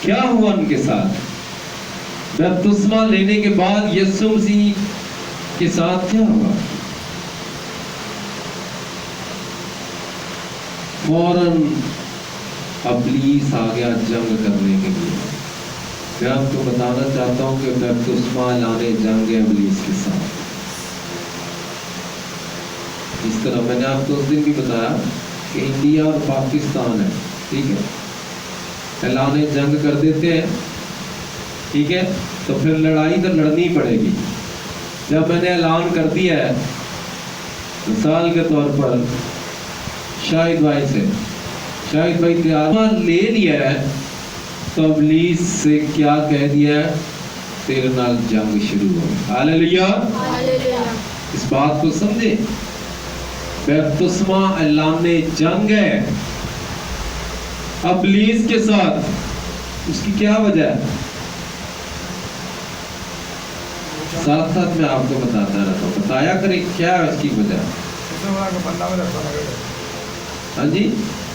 کیا ہوا ان کے ساتھ؟ بپتسمہ لینے کے بعد یسوع مسیح کے ساتھ کیا ہوا؟ فوراً ابلیس آ گیا جنگ کرنے کے لیے۔ میں آپ کو بتانا چاہتا ہوں کہ بپتسمہ لانے جنگ ہے ابلیس کے ساتھ۔ اس طرح میں نے آپ کو اس دن بھی بتایا کہ انڈیا اور پاکستان ہے، ٹھیک ہے، اعلان جنگ کر دیتے ہیں، ٹھیک ہے، تو پھر لڑائی تو لڑنی پڑے گی۔ جب میں نے اعلان کر دیا ہے مثال کے طور پر شاہد بھائی تیار لے لیا ہے، تو ابلیس سے کیا کہہ دیا ہے؟ تیرے نال جنگ شروع ہو۔ ہاللیلویا، اس بات کو سمجھے، بپتسمہ اعلان جنگ ہے ابلیس کے ساتھ۔ اس کی کیا وجہ ہے؟ ساتھ ساتھ میں آپ کو بتاتا رہتا ہوں، بتایا کرے کیا ہے اس کی وجہ۔ ہاں جی،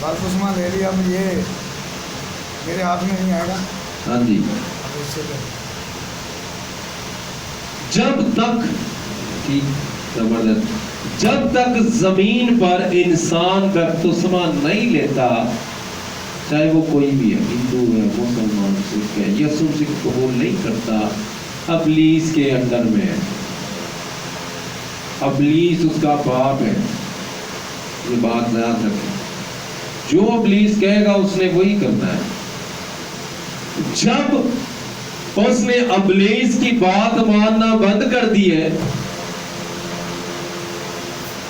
بپتسمہ لے لیا، اب یہ میرے ہاتھ میں نہیں آئے گا۔ ہاں جی، جب تک، ٹھیک، زبردست، جب تک زمین پر انسان بپتسمہ نہیں لیتا، چاہے وہ کوئی بھی ہے، ہندو ہے، مسلمان، سکھ ہے، یسوع مسیح کو قبول نہیں کرتا، ابلیس کے انڈر میں ہے، ابلیس اس کا باپ ہے۔ یہ بات یاد رکھیں، جو ابلیس کہے گا اس نے وہی کرنا ہے۔ جب اس نے ابلیس کی بات ماننا بند کر دی ہے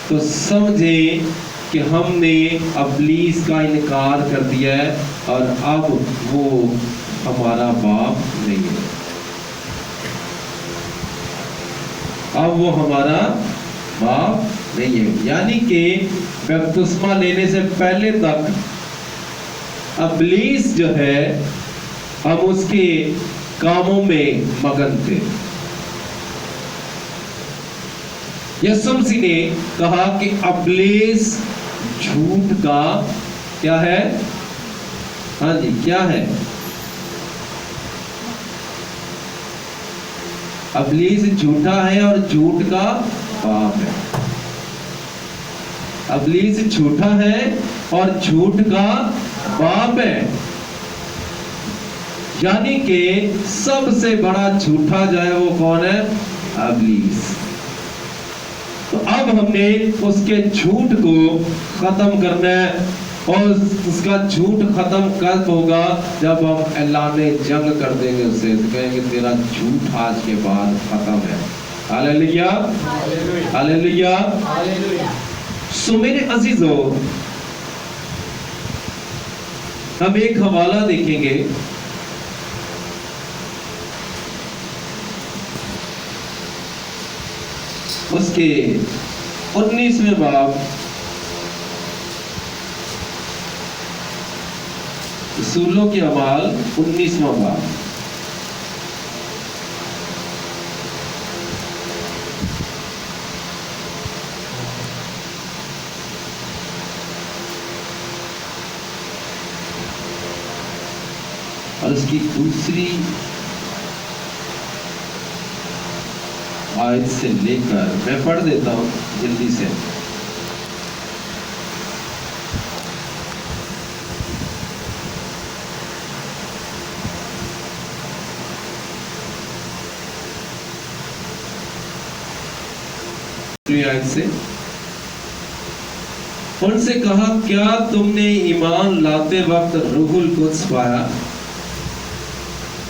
تو سمجھے کہ ہم نے ابلیس کا انکار کر دیا ہے اور اب وہ ہمارا باپ نہیں ہے، اب وہ ہمارا باپ نہیں ہے۔ یعنی کہ بپتسمہ لینے سے پہلے تک ابلیس جو ہے ہم اس کے کاموں میں مگن تھے۔ یسوع مسیح نے کہا کہ ابلیس جھوٹ کا کیا ہے؟ ہاں جی، کیا ہے؟ ابلیس جھوٹا ہے اور جھوٹ کا باپ ہے۔ ابلیس جھوٹا ہے اور جھوٹ کا باپ ہے، یعنی کہ سب سے بڑا جھوٹا جو ہے وہ کون ہے؟ ابلیس۔ تو اب ہم نے اس کے جھوٹ کو ختم کرنا ہے، اور اس کا جھوٹ ختم کب ہوگا؟ جب ہم اعلان جنگ کر دیں گے اسے، کہیں گے تیرا جھوٹ آج کے بعد ختم ہے۔ ہاللیلویا، ہاللیلویا۔ سو میرے عزیزو، ہم ایک حوالہ دیکھیں گے، اس کے 19ویں باب، رسولوں کے اعمال 19واں باب۔ اور اس کی دوسری آیت سے لے کر میں پڑھ دیتا ہوں جلدی سے۔ آیت سے ان سے کہا، کیا تم نے ایمان لاتے وقت روح القدس پایا؟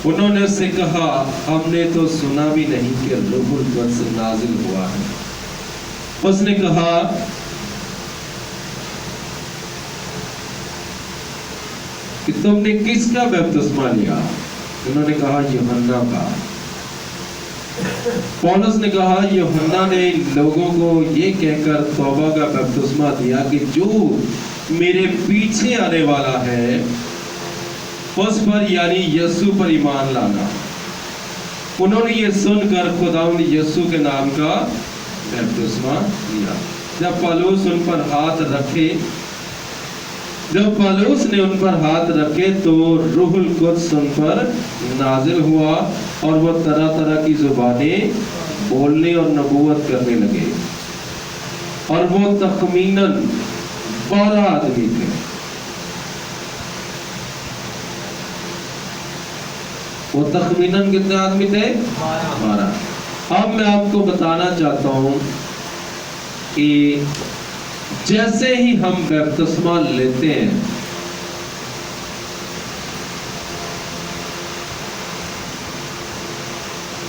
انہوں نے اس سے کہا، ہم نے تو سنا بھی نہیں کہ روح القدس نازل ہوا ہے۔ اس نے کہا، کہ تم نے کس کا بپتسمہ لیا؟ انہوں نے کہا، یوحنا کا۔ پولس نے کہا، یوحنا نے لوگوں کو یہ کہہ کر توبہ کا بپتسمہ دیا کہ جو میرے پیچھے آنے والا ہے اس پر، یعنی یسوع پر ایمان لانا۔ انہوں نے یہ سن کر خداوند یسوع کے نام کا بپتسمہ لیا۔ جب پولس ان پر ہاتھ رکھے जब पौलुस ने उन पर हाथ रखे तो रूहुल कुद्स उन पर नाजिल हुआ और वो तरह तरह की जुबानें बोलने और नबूवत करने लगे। और वो तखमीनन 12 आदमी थे। वो तखमीनन कितने आदमी थे? 12। अब मैं आपको बताना चाहता हूं कि जैसे ही हम बपतिस्मा लेते हैं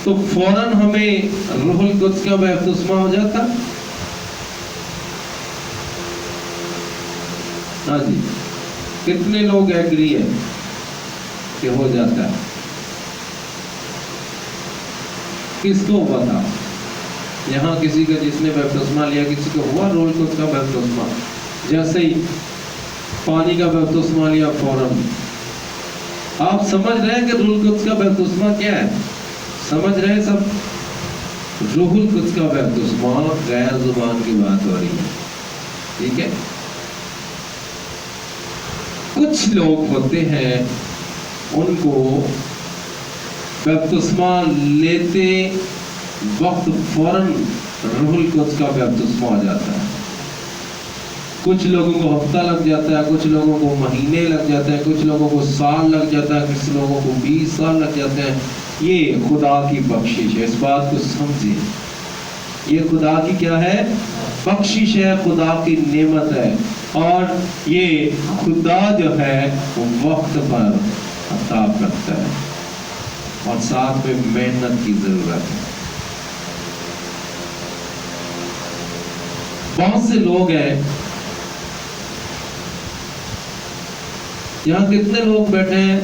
तो फौरन हमें रूहुल कुद्स का बपतिस्मा हो जाता। हाँ जी, कितने लोग एग्री है कि हो जाता है? किसको पता? यहाँ किसी का जिसने बपतिस्मा लिया, किसी को हुआ रूहुल कुद्स का बपतिस्मा? जैसे ही पानी का बपतिस्मा लिया फौरन। आप समझ रहे हैं कि रूहुल कुद्स का बपतिस्मा क्या है? समझ रहे हैं सब? रूहुल कुद्स का बपतिस्मा गैर जुबान की बात हो रही है, ठीक है? कुछ लोग होते हैं उनको बपतिस्मा लेते वक्त फौरन रूहुल कुद्स का बपतिस्मा हो जाता है। कुछ लोगों को हफ्ता लग जाता है, कुछ लोगों को महीने लग जाते हैं, कुछ लोगों को साल लग जाता है, कुछ लोगों को 20 साल लग जाते हैं। ये खुदा की बख्शिश है, इस बात को समझिए। ये खुदा की क्या है? बख्शिश है, खुदा की नेमत है। और ये खुदा जो है वो वक्त पर अता करता है और साथ में मेहनत की जरूरत है। बहुत से लोग हैं यहाँ, कितने लोग बैठे हैं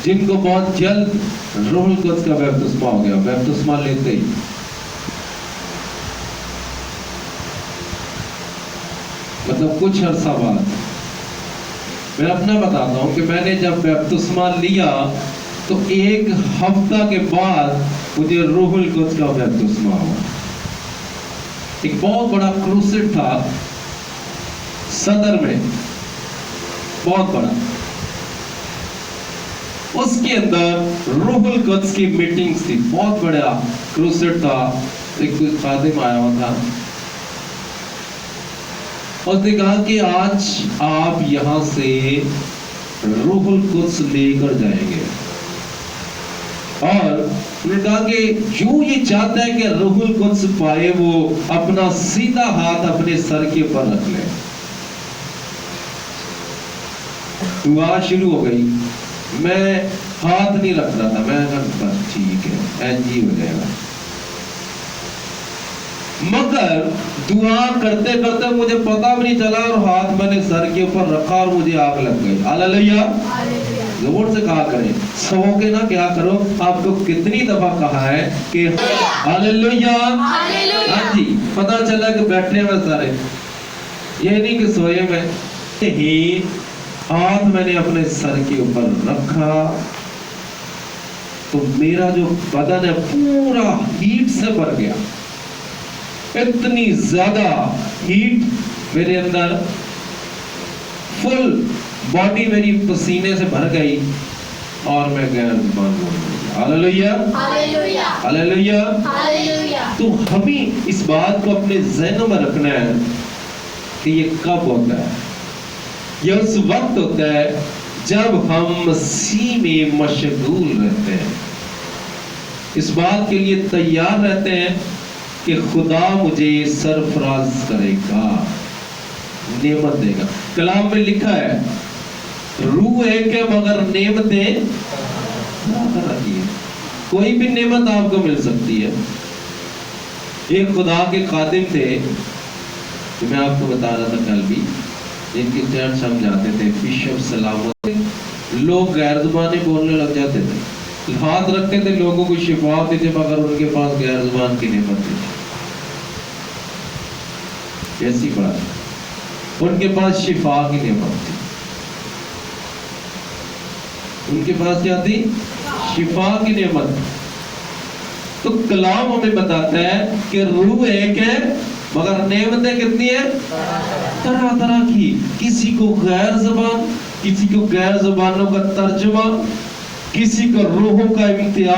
जिनको बहुत जल्द रूहुल कुद्स का बपतिस्मा हो गया, बपतिस्मा लेते ही। मतलब कुछ अरसा बाद। मैं अपना बताता हूं कि मैंने जब बपतिस्मा लिया तो एक हफ्ता के बाद मुझे रूहुल कुद्स का बपतिस्मा हुआ। एक बहुत बड़ा क्रूसेड था सदर में, बहुत बड़ा। उसके अंदर रूहुल कुद्स की मीटिंग्स थी, बहुत बड़ा क्रूसेड था। एक कोई खादिम आया हुआ था, उसने कहा कि आज आप यहां से रूहुल कुद्स लेकर जाएंगे। और उन्होंने कहा कि जो ये चाहता है कि रूहुल कुद्स पाए वो अपना सीधा हाथ अपने सर के ऊपर रख ले। दुआ शुरू हो गई। मैं हाथ नहीं रख रहा था, मैं कहा बस ठीक है, ऐसे ही हो जाएगा। मगर दुआ करते करते मुझे पता भी नहीं चला और हाथ मैंने सर के ऊपर रखा और मुझे आग लग गई। हालेलुया, जोर से कहा करें। सो के ना क्या करो, आपको कितनी दफा कहा है कि हालेलुया। हाँ जी, पता चला कि बैठे हुए सारे, ये नहीं कि सोए में ही हाथ मैंने अपने सर के ऊपर रखा तो मेरा जो बदन है पूरा हीट से भर गया। इतनी ज्यादा हीट मेरे अंदर, फुल बॉडी मेरी पसीने से भर गई और मैं गैर जुबान बोल गया। Hallelujah, hallelujah, hallelujah, hallelujah. तो हमें इस बात को अपने ज़हन में रखना है कि ये कब होता है। ये उस वक्त होता है जब हम मसीह में मशगूल रहते हैं, इस बात के लिए तैयार रहते हैं कि खुदा मुझे सरफराज करेगा, नेमत देगा। कलाम में लिखा है रूह एक है मगर नेमतें है। कोई भी नेमत आपको मिल सकती है। एक खुदा के खादिम थे जो मैं आपको बता रहा था कल भी, जिनकी चर्च हम जाते थे, बिशप सलामत। लोग गैर जुबानी बोलने लग जाते थे, हाथ रखते थे, लोगों को शिफा होती थी, मगर उनके पास गैर जुबान की नेमत थी। ऐसी बात, उनके पास शिफा की नेमत थी। उनके पास क्या थी? शिफा की नेमत। तो कलाम हमें बताता है कि रूह एक है مگر نعمتیں کتنی ہیں؟ طرح طرح کی. کسی کو غیر زبان، کسی کو غیر زبانوں کا ترجمہ، کسی کو روحوں کا امتیاز.